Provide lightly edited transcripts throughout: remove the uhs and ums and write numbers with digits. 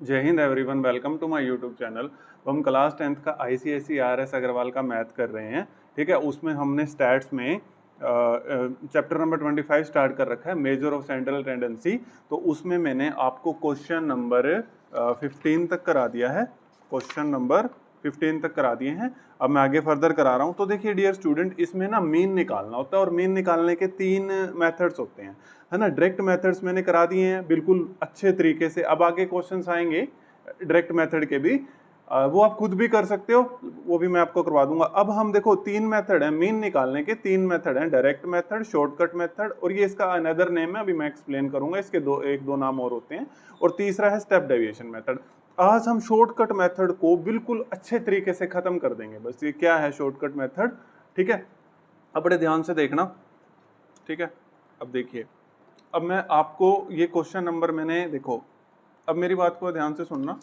जय हिंद everyone, welcome to my YouTube channel. तो हम क्लास 10th का ICSE RS अग्रवाल का मैथ कर रहे हैं। ठीक है, उसमें हमने स्टैट्स में चैप्टर नंबर 25 स्टार्ट कर रखा है, मेजर ऑफ सेंट्रल टेंडेंसी। तो उसमें मैंने आपको क्वेश्चन नंबर 15 तक करा दिया है। क्वेश्चन नंबर 15 तक करा दिए हैं। अब मैं आगे फर्दर करा रहा हूँ। तो देखिए डियर स्टूडेंट, इसमें ना मीन निकालना होता है और मीन निकालने के 3 मेथड्स होते हैं, है ना। डायरेक्ट मेथड्स मैंने करा दिए हैं बिल्कुल अच्छे तरीके से। अब आगे क्वेश्चंस आएंगे डायरेक्ट मेथड के भी, वो आप खुद भी कर सकते हो, वो भी मैं आपको करवा दूंगा। अब हम देखो 3 मेथड है मीन निकालने के, 3 मेथड हैं, डायरेक्ट मेथड, शॉर्टकट मेथड और ये इसका अनदर नेम है, अभी मैं एक्सप्लेन करूंगा। इसके एक दो नाम और होते हैं। और तीसरा है स्टेप डेविएशन मेथड। आज हम शॉर्टकट मेथड को बिल्कुल अच्छे तरीके से खत्म कर देंगे। बस ये क्या है शॉर्टकट मेथड, ठीक है। अब बड़े ध्यान से देखना, ठीक है। अब देखिए, अब मैं आपको ये क्वेश्चन नंबर मैंने देखो, अब मेरी बात को ध्यान से सुनना।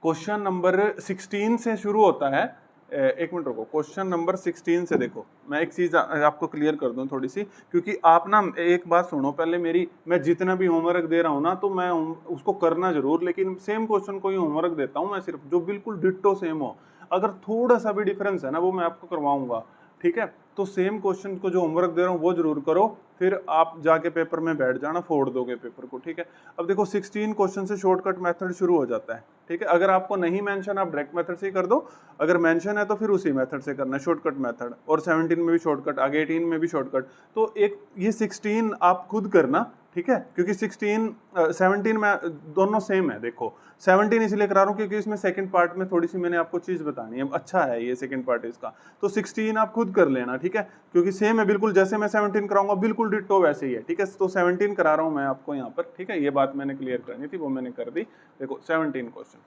क्वेश्चन नंबर 16 से शुरू होता है। एक मिनट रुको, क्वेश्चन नंबर 16 से देखो, मैं एक चीज आपको क्लियर कर दूं थोड़ी सी, क्योंकि आप ना एक बात सुनो पहले मेरी। मैं जितना भी होमवर्क दे रहा हूं ना, तो मैं उसको करना जरूर, लेकिन सेम क्वेश्चन को ही होमवर्क देता हूं मैं, सिर्फ जो बिल्कुल डिट्टो सेम हो। अगर थोड़ा सा भी डिफरेंस है ना, वो मैं आपको करवाऊंगा, ठीक है। तो सेम क्वेश्चन को जो होमवर्क दे रहा हूँ वो जरूर करो, फिर आप जाके पेपर में बैठ जाना, फोड़ दोगे पेपर को, ठीक है। अब देखो 16 क्वेश्चन से शॉर्टकट मेथड शुरू हो जाता है, ठीक है। अगर आपको नहीं मेंशन, आप डायरेक्ट मेथड से ही कर दो। अगर मेंशन है तो फिर उसी मेथड से करना है, शॉर्टकट मेथड। और 17 में भी शॉर्टकट, आगे 18 में भी शॉर्टकट। तो एक ये 16 आप खुद करना, ठीक है, क्योंकि 17 में दोनों सेम है। देखो 17 इसलिए करा रहा हूँ क्योंकि इसमें सेकंड पार्ट में थोड़ी सी मैंने आपको चीज बतानी है, अच्छा है ये सेकंड पार्ट इसका। तो 16 आप खुद कर लेना, ठीक है, क्योंकि सेम है बिल्कुल, जैसे मैं 17 कराऊंगा बिल्कुल डिट्टो वैसे ही है, ठीक है। तो 17 करा रहा हूँ मैं आपको यहाँ पर, ठीक है। ये बात मैंने क्लियर करनी थी, वो मैंने कर दी। देखो 17 क्वेश्चन।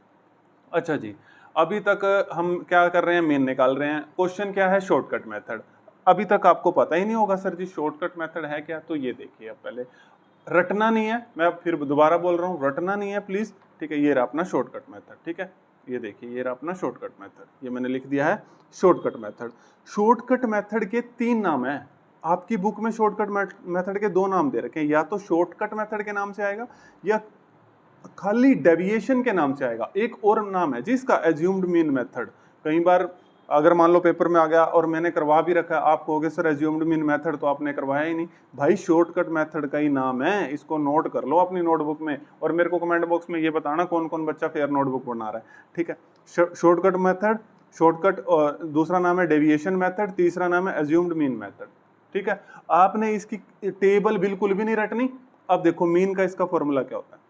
अच्छा जी, अभी तक हम क्या कर रहे हैं, मीन निकाल रहे हैं। क्वेश्चन क्या है, शॉर्टकट मेथड। अभी तक आपको पता ही नहीं होगा सर जी शॉर्टकट मेथड है क्या। तो ये देखिए, अब पहले रटना नहीं है, मैं फिर दोबारा बोल रहा हूँ, रटना नहीं है प्लीज, ठीक है। ये रहा अपना शॉर्टकट मेथड, ठीक है। ये देखिए, ये रहा अपना शॉर्टकट मेथड, ये मैंने लिख दिया है शॉर्टकट मेथड। शॉर्टकट मेथड के 3 नाम है। आपकी बुक में शॉर्टकट मेथड के 2 नाम दे रखे हैं, या तो शॉर्टकट मेथड के नाम से आएगा या खाली डेविएशन के नाम से आएगा। एक और नाम है जिसका एज्यूम्ड मीन मेथड। कई बार अगर मान लो पेपर में आ गया और मैंने करवा भी रखा है, आप कहोगे सर एज्यूम्ड मीन मेथड तो आपने करवाया ही नहीं। भाई शॉर्टकट मेथड का ही नाम है, इसको नोट कर लो अपनी नोटबुक में, और मेरे को कमेंट बॉक्स में ये बताना कौन कौन बच्चा फेयर नोटबुक बना रहा है, ठीक है। शॉर्टकट मेथड, शॉर्टकट, और दूसरा नाम है डेविएशन मेथड, तीसरा नाम है एज्यूम्ड मीन मेथड, ठीक है। आपने इसकी टेबल बिल्कुल भी नहीं रटनी। अब देखो मीन का इसका फॉर्मूला क्या होता है।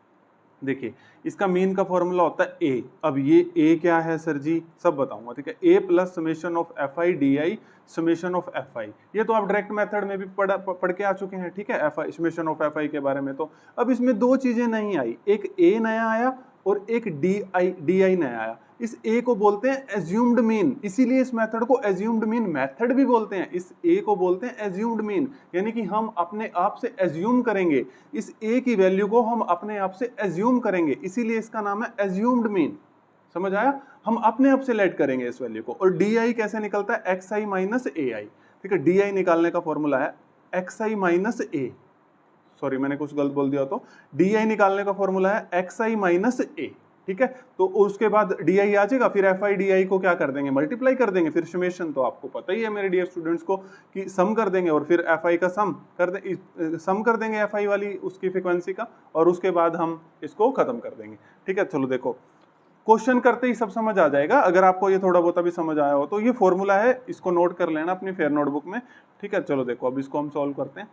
देखिए, इसका मीन का फॉर्मूला होता है ए। अब ये ए क्या है सर जी, सब बताऊंगा, ठीक है। A plus summation of F I D I summation of F I. ये तो आप डायरेक्ट मेथड में भी पढ़ के आ चुके हैं, ठीक है, F I summation of F आई के बारे में। तो अब इसमें 2 चीजें नहीं आई, एक ए नया आया और एक डी आई नया आया। इस ए को बोलते हैं एज्यूम्ड मीन, इसीलिए इस मेथड को एज्यूम्ड मीन मेथड भी बोलते हैं। इस ए को बोलते हैं एज्यूम्ड मीन, यानी कि हम अपने आप से एज्यूम करेंगे, इस ए की वैल्यू को हम अपने आप से एज्यूम करेंगे, इसीलिए इसका नाम है एज्यूम्ड मीन। समझ आया, हम अपने आप से लेट करेंगे इस वैल्यू को। और डी आई कैसे निकलता है, एक्स आई माइनस ए आई, ठीक है। डी आई निकालने का फॉर्मूला है x I minus A, sorry मैंने कुछ गलत बोल दिया, तो डी आई निकालने का फॉर्मूला है एक्स आई माइनस ए, ठीक है। तो उसके बाद डी आई आ जाएगा, फिर एफ आई डी आई को क्या कर देंगे, मल्टीप्लाई कर देंगे, फिर समेशन तो आपको पता ही है मेरे डियर स्टूडेंट्स को कि सम कर देंगे, और फिर एफ आई का सम कर देंगे एफ आई वाली उसकी फ्रीक्वेंसी का, और उसके बाद हम इसको खत्म कर देंगे, ठीक है। चलो देखो, क्वेश्चन करते ही सब समझ आ जाएगा। अगर आपको ये थोड़ा बहुत भी समझ आया हो तो ये फॉर्मूला है, इसको नोट कर लेना अपनी फेयर नोटबुक में, ठीक है। चलो देखो, अब इसको हम सॉल्व करते हैं।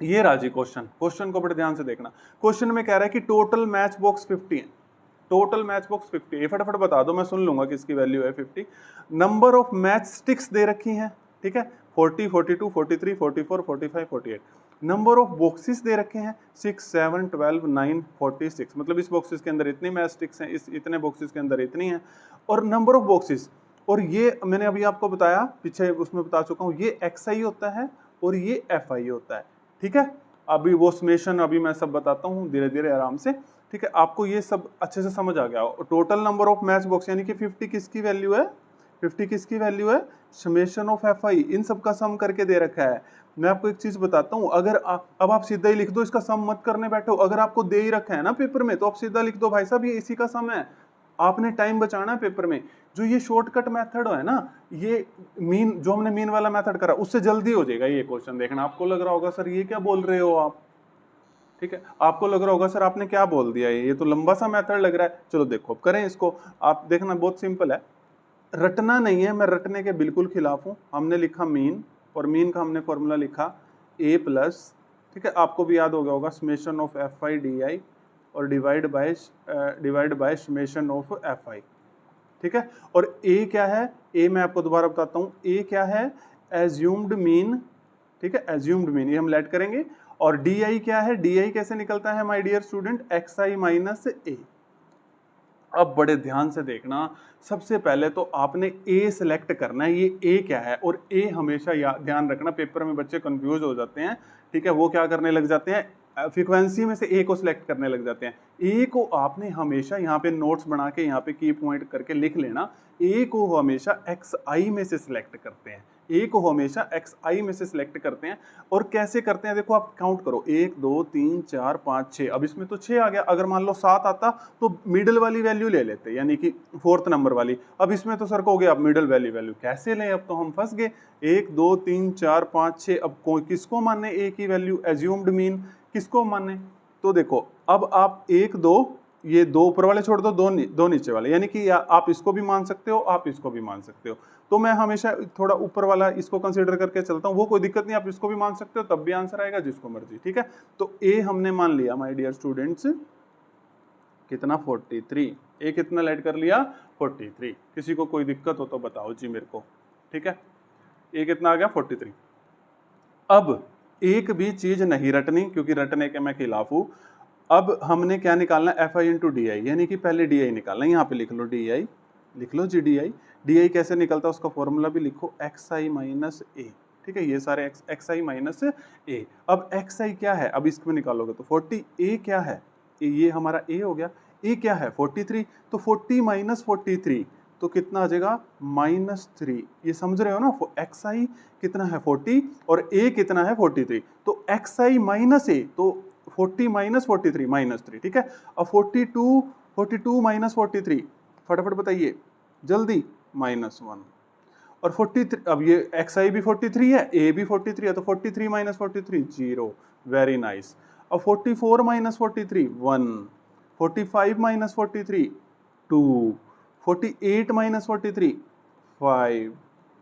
ये राजी क्वेश्चन को बड़े ध्यान से देखना। क्वेश्चन में कह रहा है कि टोटल मैच बॉक्स 50 है, टोटल मैच बॉक्स 50 है। फटाफट बता दो, मैं सुन लूंगा किसकी वैल्यू है 50। नंबर ऑफ मैच स्टिक्स दे रखी हैं, ठीक है, 40, 42, 43, 44, 45, 48। नंबर ऑफ बॉक्सेस दे रखे हैं 6, 7, 12, 9, 46, मतलब इस बॉक्सेस के अंदर इतनी मैच स्टिक्स हैं, इस इतने बॉक्सेस के अंदर इतनी हैं। और नंबर ऑफ बॉक्सेस, और ये मैंने अभी आपको बताया, पीछे उसमें बता चुका हूँ, ये एक्स आई होता है और ये एफ आई होता है, ठीक है। अभी वो समेशन अभी मैं सब बताता हूँ धीरे धीरे आराम से, ठीक है। आपको ये सब अच्छे से समझ आ गया। Total number of match box यानी कि 50 किसकी वैल्यू है, 50 किसकी वैल्यू है, समेशन ऑफ एफ आई, इन सब का सम करके दे रखा है। मैं आपको एक चीज बताता हूँ, अगर अब आप सीधा ही लिख दो, इसका सम मत करने बैठो। अगर आपको दे ही रखा है ना पेपर में तो आप सीधा लिख दो भाई साहब ये इसी का सम है। आपने टाइम बचाना है पेपर में। जो ये शॉर्टकट मेथड है ना, ये मीन, जो हमने मीन वाला मेथड करा उससे जल्दी हो जाएगा ये क्वेश्चन। देखना, आपको लग रहा होगा सर ये क्या बोल रहे हो आप, ठीक है, आपको लग रहा होगा सर आपने क्या बोल दिया, ये तो लंबा सा मेथड लग रहा है। चलो देखो अब करें इसको। आप देखना बहुत सिंपल है, रटना नहीं है, मैं रटने के बिल्कुल खिलाफ हूं। हमने लिखा मीन, और मीन का हमने फॉर्मूला लिखा ए प्लस, ठीक है, आपको भी याद हो गया होगा, summation of F I D I और divide by summation of F I, ठीक है। और ए क्या है, ए मैं आपको दोबारा बताता हूं, ए क्या है, एज्यूम्ड मीन, ठीक है, एज्यूम्ड मीन, ये हम लेट करेंगे। और डी आई क्या है, डी आई कैसे निकलता है my dear student, X I minus A. अब बड़े ध्यान से देखना, सबसे पहले तो आपने ए सिलेक्ट करना है, ये ए क्या है। और ए हमेशा ध्यान रखना, पेपर में बच्चे कंफ्यूज हो जाते हैं, ठीक है, वो क्या करने लग जाते हैं, फ्रीक्वेंसी में से ए को सिलेक्ट करने लग जाते हैं। ए को आपने हमेशा यहाँ पे नोट्स बना के यहाँ पे की पॉइंट करके लिख लेना, ए को हमेशा एक्स आई में से सिलेक्ट करते हैं, ए को हमेशा एक्स आई में से सिलेक्ट करते हैं। और कैसे करते हैं, देखो आप काउंट करो, 1 2 3 4 5 6, अब इसमें तो 6 आ गया। अगर मान लो 7 आता तो मिडिल वाली वैल्यू ले लेते, यानी कि 4th नंबर वाली। अब इसमें तो सर को हो गया, अब मिडिल वैल्यू कैसे लें, अब तो हम फंस गए। 1 2 3 4 5 6, अब किसको माने ए की वैल्यू, एज्यूम्ड मीन किसको माने। तो देखो अब आप 1 2, ये 2 ऊपर वाले छोड़ दो, दो नीचे वाले, यानी कि आप इसको भी मान सकते हो, आप इसको भी मान सकते हो। तो मैं हमेशा थोड़ा ऊपर वाला इसको कंसीडर करके चलता हूँ, वो कोई दिक्कत नहीं, आप इसको भी मान सकते हो, तब भी आंसर आएगा जिसको मर्जी, ठीक है। तो ए हमने मान लिया माय डियर स्टूडेंट्स कितना, 43। ए कितना लेट कर लिया, 43। किसी को कोई दिक्कत हो तो बताओ जी मेरे को, ठीक है। ए कितना आ गया, 43। अब एक भी चीज नहीं रटनी, क्योंकि रटने के मैं खिलाफ हूं। अब हमने क्या निकालना, F I into D I, यानी कि पहले डी आई निकालना। यहाँ पे लिख लो डी आई, लिख लो जी डी आई। डी आई कैसे निकलता है उसका फॉर्मूला भी लिखो, एक्स आई माइनस ए, ठीक है, ये सारे एक्स आई माइनस ए। अब एक्स आई क्या है, अब इसको निकालोगे तो 40, ए क्या है, ये हमारा ए हो गया, ए क्या है 43, तो 40 माइनस 43 तो कितना आ जाएगा, -3। ये समझ रहे हो ना, एक्स आई कितना है 40 और ए कितना है 43, तो एक्स आई माइनस ए, तो 40 माइनस 43 -3, ठीक है। अब 42 माइनस 43, फटाफट बताइए जल्दी, -1। और 43, अब ये एक्स आई भी 43 है, ए भी 43 है, तो 43 माइनस 43 0, वेरी नाइस। अब 44 minus 43 1, 45 minus 43 2, 48 minus 43 5,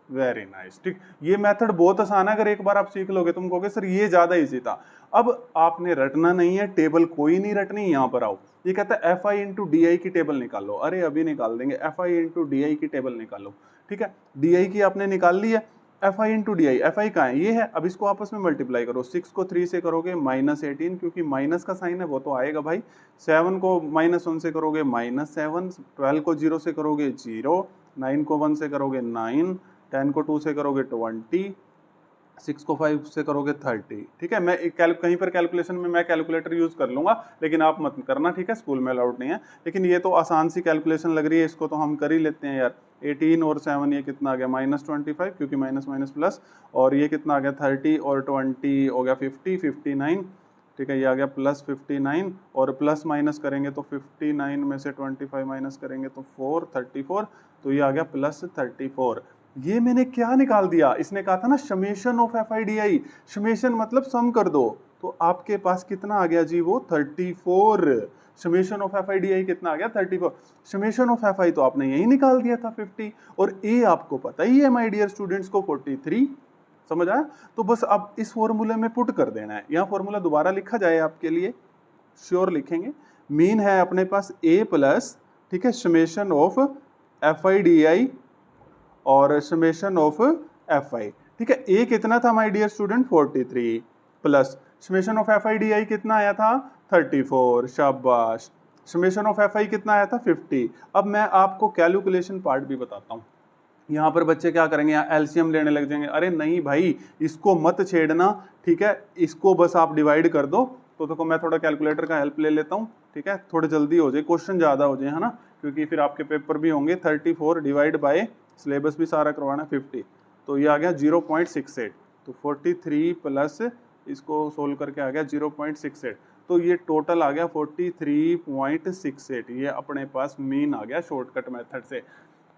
very nice, ठीक। ये मेथड बहुत आसान है, अगर एक बार आप सीख लोगे तुम कहोगे सर ये ज्यादा इजी था। अब आपने रटना नहीं है, टेबल कोई नहीं रटनी, यहाँ पर आओ। ये कहता है F I into D I की टेबल निकालो, अरे अभी निकाल देंगे, F I into D I की टेबल निकालो, ठीक है। डी आई की आपने निकाल ली है, F I into D I, F I कहाँ है, ये है। अब इसको आपस में मल्टीप्लाई करो, 6 को 3 से करोगे -18, क्योंकि माइनस का साइन है वो तो आएगा भाई। 7 को -1 से करोगे -7, 12 को 0 से करोगे 0, 9 को 1 से करोगे 9, 10 को 2 से करोगे 20, 6 को 5 से करोगे 30, ठीक है। मैं कहीं पर कैलकुलेशन में मैं कैलकुलेटर यूज कर लूंगा, लेकिन आप मत करना, ठीक है, स्कूल में अलाउड नहीं है। लेकिन ये तो आसान सी कैलकुलेशन लग रही है, इसको तो हम कर ही लेते हैं यार। 18 और 7 ये कितना आ गया, -25, क्योंकि माइनस माइनस प्लस। और ये कितना आ गया, 30 और 20 हो गया 50, 59, ठीक है, ये आ गया +59। और प्लस माइनस करेंगे तो 59 में से 25 माइनस करेंगे तो 34, तो ये आ गया +34। ये मैंने क्या निकाल दिया, इसने कहा था ना summation of F I D I, summation मतलब सम कर दो, तो आपके पास कितना आ गया जी, वो 34। Summation of F I D I कितना आ गया, 34। समेशन ऑफ एफ आई तो आपने यही निकाल दिया था 50, और ए आपको पता ही है माय डियर स्टूडेंट्स को 43, समझ आया। तो बस अब इस फॉर्मूले में पुट कर देना है, यहाँ फॉर्मूला दोबारा लिखा जाए आपके लिए, श्योर लिखेंगे। मीन है अपने पास ए प्लस, ठीक है, summation of F I D I और समेशन ऑफ एफ आई, ठीक है। ए कितना था my dear student, 43, plus summation of F I D I कितना आया था, 34, शाबाश। समेशन ऑफ एफ आई कितना आया था, 50। अब मैं आपको कैलकुलेशन पार्ट भी बताता हूँ। यहाँ पर बच्चे क्या करेंगे, यहाँ एलसीएम लेने लग जाएंगे, अरे नहीं भाई इसको मत छेड़ना, ठीक है, इसको बस आप डिवाइड कर दो। तो देखो मैं थोड़ा कैलकुलेटर का हेल्प ले लेता हूँ, ठीक है, थोड़ी जल्दी हो जाए, क्वेश्चन ज़्यादा हो जाए, है ना, क्योंकि फिर आपके पेपर भी होंगे। 34 डिवाइड बाय सिलेबस भी सारा करवाना 50, तो ये आ गया 0.68, तो 43 प्लस इसको सोल्व करके आ गया 0.68, तो ये टोटल आ गया 43.68। ये अपने पास मीन आ गया शॉर्टकट मेथड से।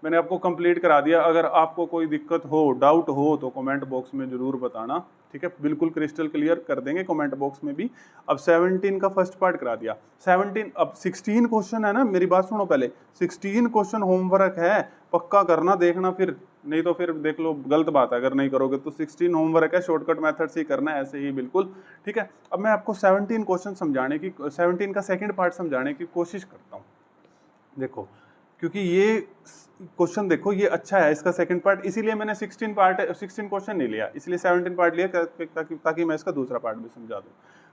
मैंने आपको कंप्लीट करा दिया। अगर आपको कोई दिक्कत हो, डाउट हो तो कमेंट बॉक्स में जरूर बताना, ठीक है। बिल्कुल क्रिस्टल क्लियर कर देंगे कमेंट बॉक्स में भी। अब 17 का फर्स्ट पार्ट करा दिया। 17 अब 16 क्वेश्चन है ना, मेरी बात सुनो पहले। 16 क्वेश्चन होमवर्क है, पक्का करना, देखना फिर, नहीं तो फिर देख लो गलत बात है अगर नहीं करोगे तो। 16 होमवर्क है, शॉर्टकट मेथड से ही करना है, ऐसे ही बिल्कुल, ठीक है। अब मैं आपको 17 क्वेश्चन समझाने की, 17 का सेकंड पार्ट समझाने की कोशिश करता हूँ। देखो, क्योंकि ये क्वेश्चन देखो ये अच्छा है, इसका सेकंड पार्ट, इसीलिए मैंने 16 क्वेश्चन नहीं लिया, इसलिए 17 पार्ट लिया ताकि मैं इसका दूसरा पार्ट भी समझा दूं।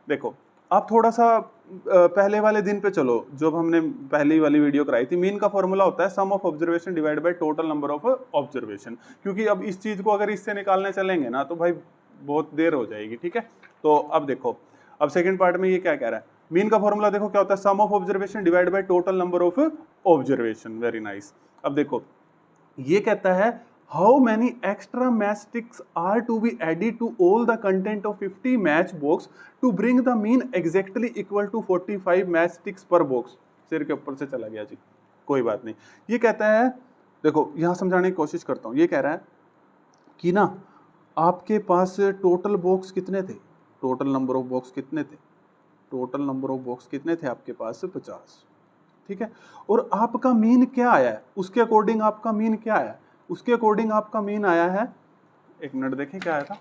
देखो, आप थोड़ा सा पहले वाले दिन पे चलो, जब हमने पहली वाली वीडियो कराई थी। मीन का फॉर्मूला होता है sum of observation divide by total number of observation. क्योंकि अब इस चीज को अगर इससे निकालने चलेंगे ना तो भाई बहुत देर हो जाएगी, ठीक है। तो अब देखो, अब सेकंड पार्ट में ये क्या कह रहा है, मीन का फॉर्मूला देखो क्या होता है, sum of observation divide by total number of observation. Very nice. अब देखो ये कहता है how many extra match sticks are to be added to all the content of 50 match box to bring the mean exactly equal to 45 match sticks per box. सिर के ऊपर से चला गया जी, कोई बात नहीं। ये कहता है, देखो यहां समझाने की कोशिश करता हूं। ये कह रहा है कि ना आपके पास टोटल बॉक्स कितने थे, टोटल नंबर ऑफ बॉक्स कितने थे, टोटल नंबर ऑफ बॉक्स कितने थे आपके पास, 50, ठीक है। और आपका मीन क्या आया है, उसके अकॉर्डिंग आपका मीन क्या आया है, उसके अकॉर्डिंग आपका मीन आया है, एक मिनट देखें क्या आया था,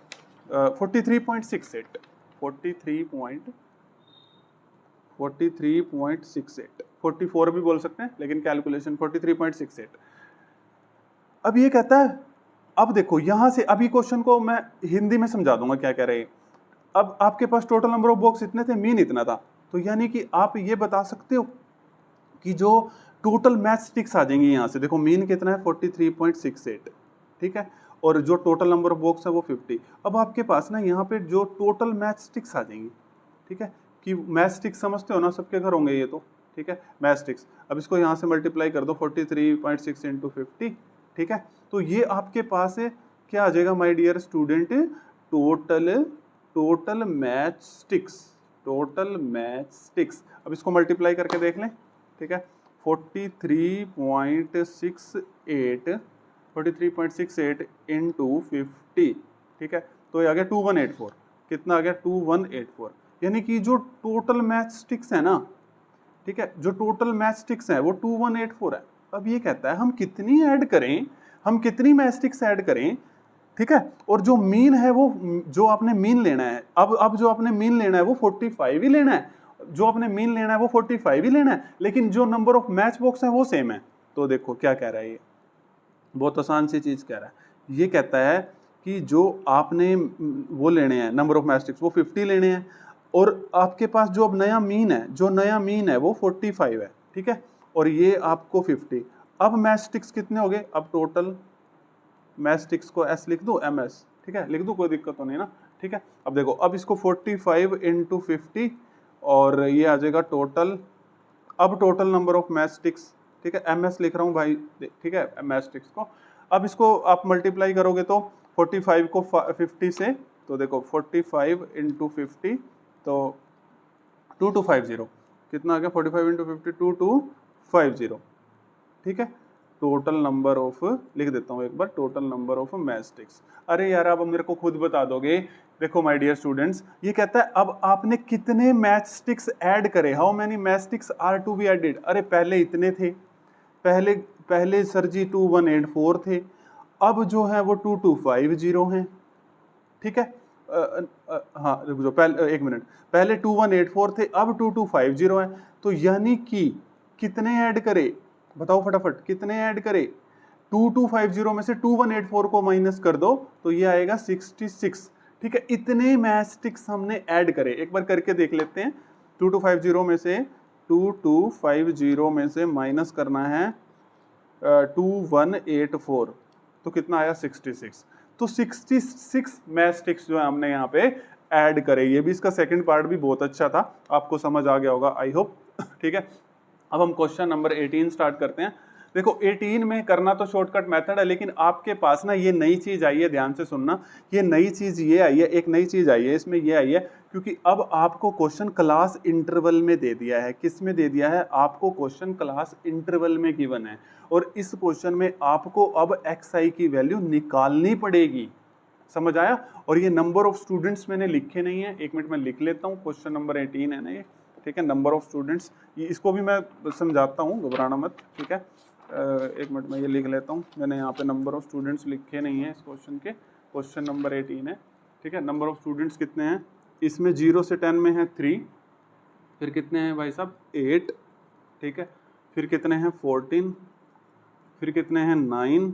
43.68, 43.68, 44 भी बोल सकते हैं लेकिन कैलकुलेशन 43.68। अब ये कहता है, अब देखो यहां से, अभी क्वेश्चन को मैं हिंदी में समझा दूंगा क्या कह रहे हैं। अब आपके पास टोटल नंबर ऑफ बॉक्स इतने थे, मीन इतना था, तो यानी कि आप ये बता सकते हो कि जो टोटल मैच स्टिक्स आ जाएंगी यहाँ से, देखो मीन कितना है 43.68, ठीक है, और जो टोटल नंबर ऑफ बॉक्स है वो 50। अब आपके पास ना यहाँ पे जो टोटल मैच स्टिक्स आ जाएंगी, ठीक है, कि मैच स्टिक्स समझते हो ना, सबके घर होंगे ये तो, ठीक है, मैच स्टिक्स। अब इसको यहाँ से मल्टीप्लाई कर दो 43.6 इंटू 50, ठीक है, तो ये आपके पास है क्या आ जाएगा my dear student, total match sticks, total match sticks. अब इसको मल्टीप्लाई करके देख लें, ठीक है, 43.68 इंटू 50, ठीक है, तो ये आ गया 2184। कितना आ गया, 2184। यानी कि जो टोटल मैच स्टिक्स है ना, ठीक है, जो टोटल मैच स्टिक्स है वो 2184 है। अब ये कहता है हम कितनी ऐड करें, हम कितनी मैच स्टिक्स ऐड करें, ठीक है, और जो मीन है वो, जो आपने मीन लेना है, अब जो आपने मीन लेना है वो 45 ही लेना है, जो आपने मीन लेना है वो 45 ही लेना है, लेकिन जो नंबर ऑफ मैच बॉक्स है वो सेम है। तो देखो क्या कह रहा है, ये बहुत आसान सी चीज कह रहा है। ये कहता है कि जो आपने वो लेने हैं नंबर ऑफ मैच स्टिक्स वो 50 लेने हैं, और आपके पास जो अब नया मीन है, जो नया मीन है वो 45 है, ठीक है, और ये आपको 50। अब मैच स्टिक्स कितने हो गए, अब टोटल मैच स्टिक्स को एस लिख दो, एम एस, ठीक है, लिख दो, कोई दिक्कत तो नहीं ना, ठीक है। अब देखो, अब इसको 45 इंटू 50 और ये आ जाएगा टोटल, अब total number of match sticks, ठीक है, एम एस लिख रहा हूँ भाई, ठीक है, मैच स्टिक्स को। अब इसको आप मल्टीप्लाई करोगे तो 45 को 50 से, तो देखो 45 इंटू 50 तो 2250, कितना आ गया 45 इंटू 50, 2250, ठीक है। टोटल नंबर ऑफ, लिख देता हूँ एक बार, total number of match sticks. अरे यार अब मेरे को खुद बता दोगे, देखो माय डियर स्टूडेंट्स, ये कहता है अब आपने कितने मैच स्टिक्स ऐड करे, how many match sticks are to be added. अरे पहले इतने थे, पहले सर जी 2184 थे, अब जो है वो 2250 हैं, ठीक है। हाँ रुक जाओ, पहले एक मिनट, पहले 2184 थे, अब 2250 है, तो यानी कि कितने ऐड करे, बताओ फटाफट कितने ऐड करे, 2250 में से 2184 को माइनस कर दो तो ये आएगा 66, ठीक है। इतने मैच स्टिक्स हमने ऐड करे, एक बार करके देख लेते हैं। 2250 में से 2250 में से माइनस करना है 2184, तो कितना आया 66। तो 66 मैच स्टिक्स जो है हमने यहाँ पे ऐड करे। ये भी, इसका सेकंड पार्ट भी बहुत अच्छा था, आपको समझ आ गया होगा आई होप, ठीक है। अब हम क्वेश्चन नंबर 18 स्टार्ट करते हैं। देखो 18 में करना तो शॉर्टकट मेथड है, लेकिन आपके पास ना ये नई चीज आई है, ध्यान से सुनना, ये नई चीज ये आई है, एक नई चीज आई है इसमें, ये आई है क्योंकि अब आपको क्वेश्चन क्लास इंटरवल में दे दिया है। किस में दे दिया है? आपको क्वेश्चन क्लास इंटरवल में गिवन है, और इस क्वेश्चन में आपको अब xi की वैल्यू निकालनी पड़ेगी। समझ आया? और ये नंबर ऑफ स्टूडेंट्स मैंने लिखे नहीं है, एक मिनट में लिख लेता हूँ। क्वेश्चन नंबर 18 है ना ये, ठीक है। नंबर ऑफ स्टूडेंट्स, ये इसको भी मैं समझाता हूँ, घबराना मत, ठीक है। एक मिनट में ये लिख लेता हूँ, मैंने यहाँ पे नंबर ऑफ स्टूडेंट्स लिखे नहीं है इस क्वेश्चन के। क्वेश्चन नंबर 18 है, ठीक है। नंबर ऑफ स्टूडेंट्स कितने हैं इसमें? 0 से 10 में है 3, फिर कितने हैं भाई साहब? 8, ठीक है। फिर कितने हैं? 14, फिर कितने हैं? 9,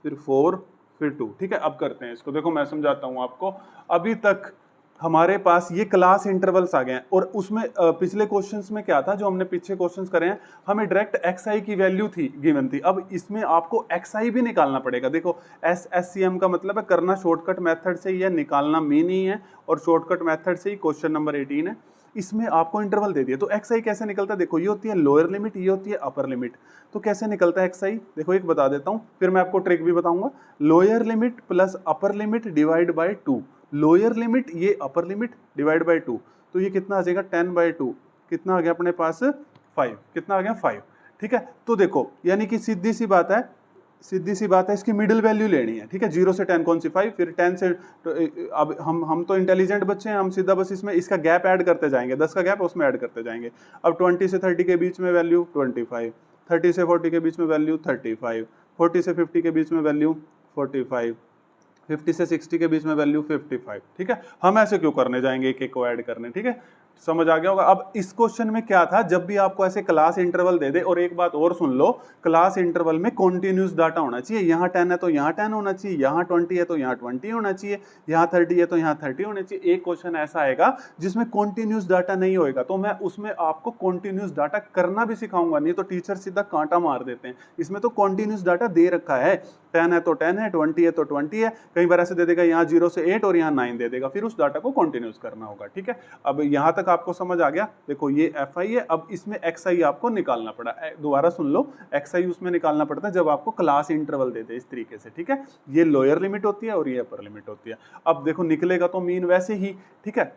फिर 4, फिर 2, ठीक है। अब करते हैं इसको, देखो मैं समझाता हूँ आपको। अभी तक हमारे पास ये क्लास इंटरवल्स आ गए हैं, और उसमें पिछले क्वेश्चंस में क्या था, जो हमने पीछे क्वेश्चंस करे हैं, हमें डायरेक्ट xi की वैल्यू थी गिवन थी। अब इसमें आपको xi भी निकालना पड़ेगा। देखो SCM का मतलब है करना शॉर्टकट मेथड से ही है, निकालना मीन ही है, और शॉर्टकट मेथड से ही क्वेश्चन नंबर 18 है। इसमें आपको इंटरवल दे दिया, तो xi कैसे निकलता है? देखो ये होती है लोअर लिमिट, ये होती है अपर लिमिट। तो कैसे निकलता है xi? देखो एक बता देता हूँ, फिर मैं आपको ट्रिक भी बताऊंगा। Lower limit plus upper limit divide by 2, lower limit ये अपर लिमिट डिवाइड बाय 2, तो ये कितना आ जाएगा? 10/2। कितना आ गया अपने पास? 5। कितना आ गया? 5, ठीक है। तो देखो यानी कि सीधी सी बात है, सीधी सी बात है, इसकी मिडिल वैल्यू लेनी है, ठीक है। 0 से 10 कौन सी? 5, फिर 10 से तो अब हम तो इंटेलिजेंट बच्चे हैं, हम सीधा बस इसमें इसका गैप ऐड करते जाएंगे, 10 का गैप उसमें ऐड करते जाएंगे। अब 20 से 30 के बीच में वैल्यू 25, 30 से 40 के बीच में वैल्यू 35, 40 से 50 के बीच में वैल्यू 45, 50 से 60 के बीच में वैल्यू 55, ठीक है। हम ऐसे क्यों करने जाएंगे एक एक को ऐड करने, ठीक है। समझ आ गया होगा। अब इस क्वेश्चन में क्या था, जब भी आपको ऐसे क्लास इंटरवल दे दे, और एक बात और सुन लो, क्लास इंटरवल में कॉन्टिन्यूस डाटा होना चाहिए। यहाँ 10 है तो यहाँ 10 होना चाहिए, यहाँ 20 है तो यहाँ 20 होना चाहिए, यहाँ 30 है तो यहाँ 30 होना चाहिए। एक क्वेश्चन ऐसा आएगा जिसमें कॉन्टिन्यूस डाटा नहीं होएगा, तो मैं उसमें आपको कॉन्टिन्यूस डाटा करना भी सिखाऊंगा, नहीं तो टीचर सीधा कांटा मार देते हैं। इसमें तो कॉन्टिन्यूस डाटा दे रखा है, 10 है तो 10 है, 20 है तो 20 है, कई बार ऐसे दे देगा यहाँ 0 से 8 और यहाँ 9 दे देगा, फिर उस डाटा को कॉन्टिन्यूस करना होगा, ठीक है। अब यहाँ तक आपको समझ आ गया। देखो ये fi है, अब इसमें xi आपको निकालना पड़ा। दोबारा सुन लो, xi उसमें निकालना पड़ता है जब आपको क्लास इंटरवल दे दे इस तरीके से, ठीक है। ये लोअर लिमिट होती है और ये अपर लिमिट होती है। अब देखो निकलेगा तो मीन वैसे ही, ठीक है।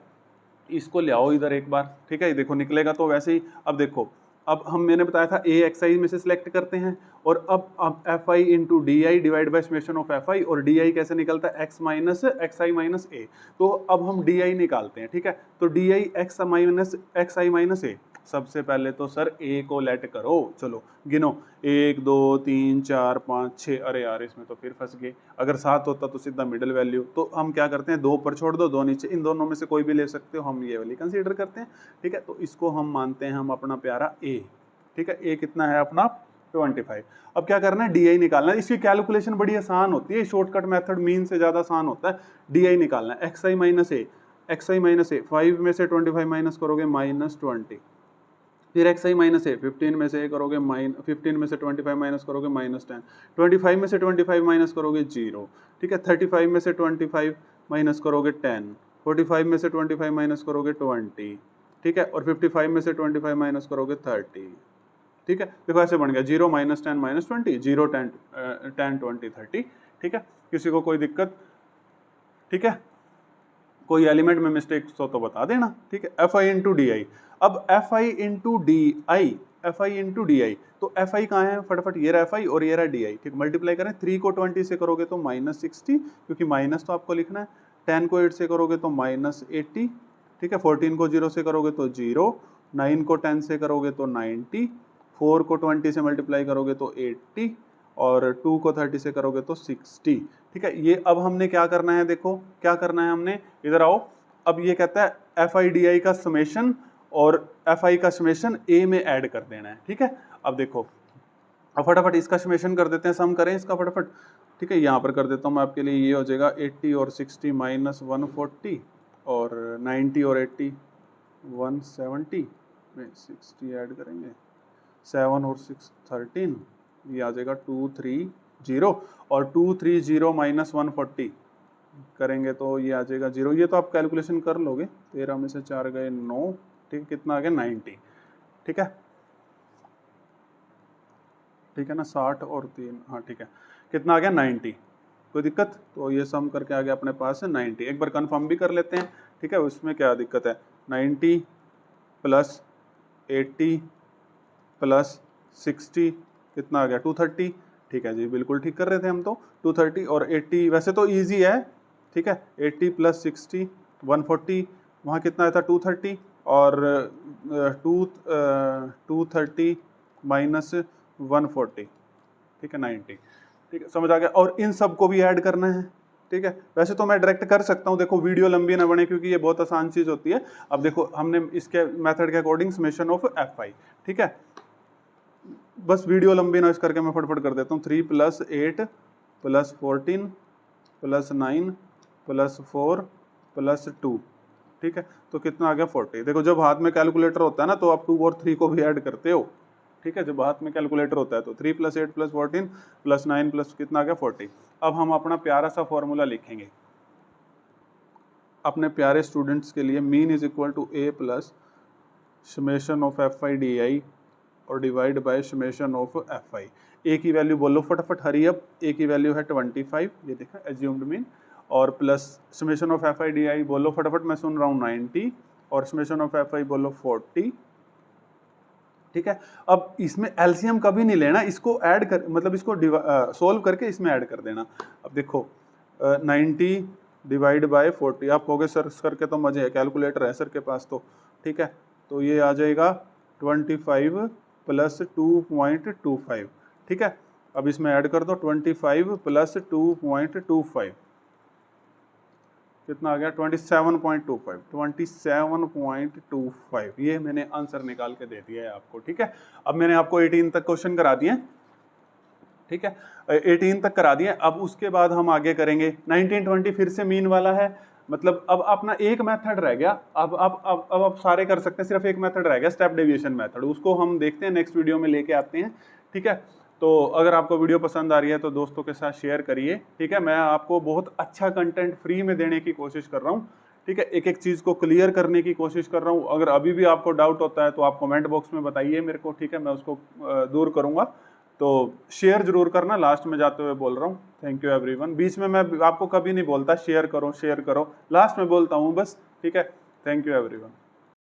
इसको ले आओ इधर एक बार, ठीक है। देखो निकलेगा तो वैसे ही। अब देखो, अब मैंने बताया था a xi में से सिलेक्ट करते हैं, और अब fi into D I divide by summation of fi, और डी आई कैसे निकलता है? x minus xi minus a। तो अब हम डी आई निकालते हैं, ठीक है। तो D I xi minus a। सबसे पहले तो सर a को लेट करो, चलो गिनो, 1 2 3 4 5 6, अरे यार इसमें तो फिर फंस गए। अगर 7 होता तो सीधा मिडिल वैल्यू, तो हम क्या करते हैं, 2 ऊपर छोड़ दो, 2 नीचे, इन दोनों में से कोई भी ले सकते हो, हम ये वाली कंसीडर करते हैं, ठीक है। तो इसको हम मानते हैं हम अपना प्यारा a, ठीक है। a कितना है अपना? 25। अब क्या करना है? डी आई निकालना है। इसकी कैलकुलेशन बड़ी आसान होती है, शॉर्टकट मेथड मीन से ज्यादा आसान होता है। डी आई निकालना है, xi minus a, xi minus a, 5 में से 25 माइनस करोगे -20, फिर xi माइनस a, 15 में से करोगे 15 में से 25 माइनस करोगे -10, 25 में से 25 माइनस करोगे 0, ठीक है। 35 में से 25 माइनस करोगे 10, 45 में से 25 माइनस करोगे 20, ठीक है। और 55 में से 25 माइनस करोगे 30, ठीक है। देखो ऐसे बन गया 0 -10 -20, 0 10 20 30, ठीक है। किसी को कोई दिक्कत, ठीक है, कोई एलिमेंट में मिस्टेक हो तो बता देना, ठीक है। fi इंटू डी आई, अब fi into D I, fi into D I, तो fi कहाँ है? फटाफट ये रहा fi और ये रहा डी आई, ठीक। मल्टीप्लाई करें, 3 को 20 से करोगे तो -60, क्योंकि माइनस तो आपको लिखना है। 10 को 8 से करोगे तो -80, ठीक है। 14 को 0 से करोगे तो 0, 9 को 10 से करोगे तो 90, 4 को 20 से मल्टीप्लाई करोगे तो 80, और 2 को 30 से करोगे तो 60, ठीक है। ये अब हमने क्या करना है, देखो क्या करना है हमने, इधर आओ। अब ये कहता है FIDI का समेशन और FI का समेशन A में ऐड कर देना है, ठीक है। अब देखो, अब फटाफट इसका समेशन कर देते हैं, सम करें इसका फटाफट, ठीक है। यहाँ पर कर देता हूँ मैं आपके लिए, ये हो जाएगा 80 और 60 माइनस 140, और 90 और 80 170 में 60 ऐड करेंगे, 7 और 6 13, ये आ जाएगा 230, और 230 माइनस 140 करेंगे तो ये आ जाएगा 0। ये तो आप कैलकुलेशन कर लोगे, 13 में से 4 गए 9, ठीक, कितना आ गया 90, ठीक है। ठीक है ना, 60 और 3, हाँ ठीक है, कितना आ गया 90। कोई दिक्कत? तो ये सम करके आ गया अपने पास है 90। एक बार कंफर्म भी कर लेते हैं, ठीक है, उसमें क्या दिक्कत है। 90 प्लस 80 प्लस 60 कितना आ गया 230। ठीक है जी, बिल्कुल ठीक कर रहे थे हम तो। 230 और 80 वैसे तो इजी है, ठीक है। 80 प्लस 60 140, वहाँ कितना आया था 230, और 230 माइनस 140, ठीक है 90। ठीक है, समझ आ गया। और इन सब को भी ऐड करना है, ठीक है। वैसे तो मैं डायरेक्ट कर सकता हूँ, देखो वीडियो लंबी ना बने क्योंकि ये बहुत आसान चीज होती है। अब देखो हमने इसके मेथड के according summation of F I, ठीक है, बस वीडियो लंबी ना इस करके मैं फटफट कर देता हूँ। 3 + 8 + 14 + 9 + 4 + 2, ठीक है, तो कितना आ गया 40। देखो जब हाथ में कैलकुलेटर होता है ना तो आप 2 और 3 को भी ऐड करते हो, ठीक है, जब हाथ में कैलकुलेटर होता है तो 3 + 8 + 14 + 9 प्लस कितना आ गया 40। अब हम अपना प्यारा सा फॉर्मूला लिखेंगे अपने प्यारे स्टूडेंट्स के लिए। Mean is equal to A plus summation of F I D I और divide by summation of F I. A की वैल्यू बोलो फटाफट, हरी अप। ए की वैल्यू है 25, ये देखा एज्यूम्ड मीन, और plus summation of F I D आई बोलो फटाफट, मैं सुन रहा हूँ 90, और समेशन ऑफ एफ आई बोलो 40, ठीक है। अब इसमें एलसीएम कभी नहीं लेना, इसको ऐड कर, मतलब इसको सोल्व करके इसमें ऐड कर देना। अब देखो 90 डिवाइड बाय 40, आप कहोगे सर करके तो मजे है, कैलकुलेटर है सर के पास तो, ठीक है, तो ये आ जाएगा 25 + 2.25, ठीक है। अब इसमें ऐड कर दो 25 + 2.25, कितना आ गया 27.25, 27.25, ये मैंने आंसर निकाल के दे दिया है आपको, ठीक है। अब मैंने आपको 18 तक क्वेश्चन करा दिए, ठीक है, 18 तक करा दिए। अब उसके बाद हम आगे करेंगे 19 20, फिर से मीन वाला है, मतलब अब अपना एक मेथड रह गया। अब आप सारे कर सकते हैं, सिर्फ एक मेथड रह गया स्टेप डेविएशन मेथड, उसको हम देखते हैं नेक्स्ट वीडियो में लेके आते हैं, ठीक है। तो अगर आपको वीडियो पसंद आ रही है तो दोस्तों के साथ शेयर करिए, ठीक है। मैं आपको बहुत अच्छा कंटेंट फ्री में देने की कोशिश कर रहा हूँ, ठीक है, एक एक चीज़ को क्लियर करने की कोशिश कर रहा हूँ। अगर अभी भी आपको डाउट होता है तो आप कमेंट बॉक्स में बताइए मेरे को, ठीक है, मैं उसको दूर करूँगा। तो शेयर जरूर करना, लास्ट में जाते हुए बोल रहा हूँ। Thank you everyone. बीच में मैं आपको कभी नहीं बोलता शेयर करो शेयर करो, लास्ट में बोलता हूँ बस, ठीक है। Thank you everyone.